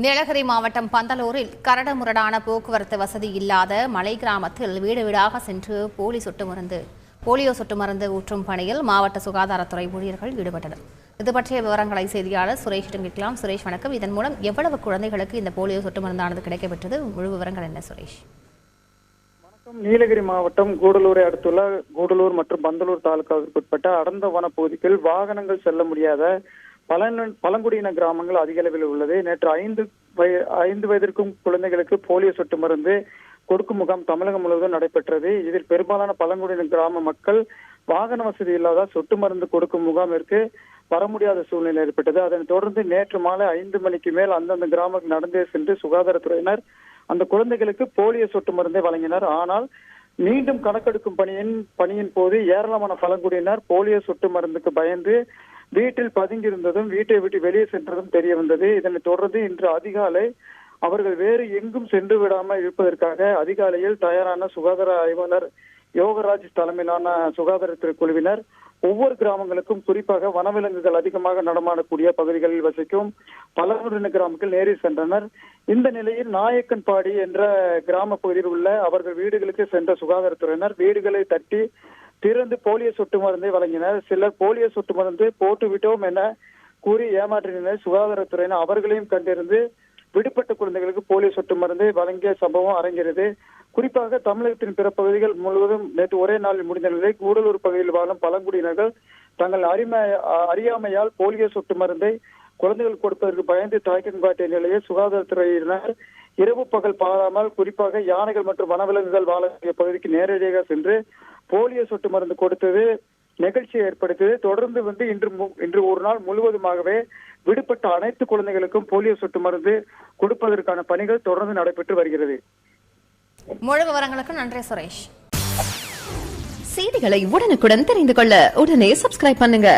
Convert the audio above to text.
நீலகிரி மாவட்டம் பந்தலூரில் கரடுமுரடான போக்குவரத்து வசதி இல்லாத மலை கிராமத்தில் வீடு வீடாக சென்று போலியோ சொட்டு மருந்து ஊற்றும் பணியில் மாவட்ட சுகாதாரத்துறை ஊழியர்கள் ஈடுபட்டனர். இது பற்றிய விவரங்களை செய்தியாளர் சுரேஷிடம் கேட்கலாம். சுரேஷ், வணக்கம். இதன் மூலம் எவ்வளவு குழந்தைகளுக்கு இந்த போலியோ சொட்டு மருந்தானது கிடைக்கப்பெற்றது? முழு விவரங்கள் என்ன சுரேஷ்? வணக்கம். நீலகிரி மாவட்டம் கூடலூரை அடுத்துள்ள கூடலூர் மற்றும் பந்தலூர் தாலுகாவிற்கு உட்பட்ட அடர்ந்த வன பகுதிகள் வாகனங்கள் செல்ல முடியாத பழங்குடியின கிராமங்கள் அதிக அளவில் உள்ளது. நேற்று 5 வயதிற்கும் குழந்தைகளுக்கு போலியோ சொட்டு மருந்து கொடுக்கும் முகாம் தமிழகம் முழுவதும் நடைபெற்றது. இதில் பெரும்பாலான பழங்குடியின கிராம மக்கள் வாகன வசதி இல்லாத சொட்டு மருந்து கொடுக்கும் முகாமிற்கு வர முடியாத சூழ்நிலை ஏற்பட்டது. அதனைத் தொடர்ந்து நேற்று மாலை 5 மணிக்கு மேல் அந்தந்த கிராமங்கள் நடந்தே சென்று சுகாதாரத்துறையினர் அந்த குழந்தைகளுக்கு போலியோ சொட்டு மருந்தை வழங்கினர். ஆனால் மீண்டும் கணக்கெடுக்கும் பணியின் போது ஏராளமான பழங்குடியினர் போலியோ சொட்டு மருந்துக்கு பயந்து வீட்டில் பதுங்கியிருந்ததும் வீட்டை விட்டு வெளியே சென்றதும் தெரிய வந்தது. இதனைத் தொடர்ந்து இன்று அதிகாலை அவர்கள் வேறு எங்கும் சென்று விடாமல் இருப்பதற்காக அதிகாலையில் தயாரான சுகாதார ஆய்வாளர் யோகராஜ் தலைமையிலான சுகாதாரத்துறை குழுவினர் ஒவ்வொரு கிராமங்களுக்கும், குறிப்பாக வனவிலங்குகள் அதிகமாக நடமாடக்கூடிய பகுதிகளில் வசிக்கும் பழங்குடியின கிராமங்கள் நேரில் சென்றனர். இந்த நிலையில் நாயக்கன்பாடி என்ற கிராம பகுதியில் உள்ள அவர்கள் வீடுகளுக்கு சென்ற சுகாதாரத்துறையினர் வீடுகளை தட்டி திறந்து போலியோ சொட்டு மருந்தை வழங்கினர். சிலர் போலியோ சொட்டு மருந்து போட்டு விட்டோம் என கூறி ஏமாற்றினர். சுகாதாரத்துறையினர் அவர்களையும் கண்டிருந்து விடுபட்ட குழந்தைகளுக்கு போலியோ சொட்டு மருந்தை வழங்கிய சம்பவம் அரங்கேறியது. குறிப்பாக தமிழகத்தின் பிற பகுதிகள் முழுவதும் நேற்று ஒரே நாளில் முடிந்த நிலை கூடலூர் பகுதியில் வாழும் பழங்குடியினர்கள் தங்கள் அறியாமையால் போலியோ சொட்டு மருந்தை குழந்தைகள் கொடுப்பதற்கு பயந்து தயக்கம் காட்டிய நிலையில் சுகாதாரத்துறையினர் இரவு பகல் பாராமல் குறிப்பாக யானைகள் மற்றும் வனவிலங்குகள் வாழக்கூடிய பகுதிக்கு நேரடியாக சென்று போலியோ சொட்டு மருந்து கொடுத்தது நிகழ்ச்சியை ஏற்படுத்தியது. தொடர்ந்து இன்று ஒரு நாள் முழுவதுமாகவே விடுபட்ட அனைத்து குழந்தைகளுக்கும் போலியோ சொட்டு மருந்து கொடுப்பதற்கான பணிகள் தொடர்ந்து நடைபெற்று வருகிறது. முழு விவரங்களுக்கு நன்றி சுரேஷ். செய்திகளை உடனுக்குடன் தெரிந்து கொள்ள உடனே சப்ஸ்கிரைப் பண்ணுங்க.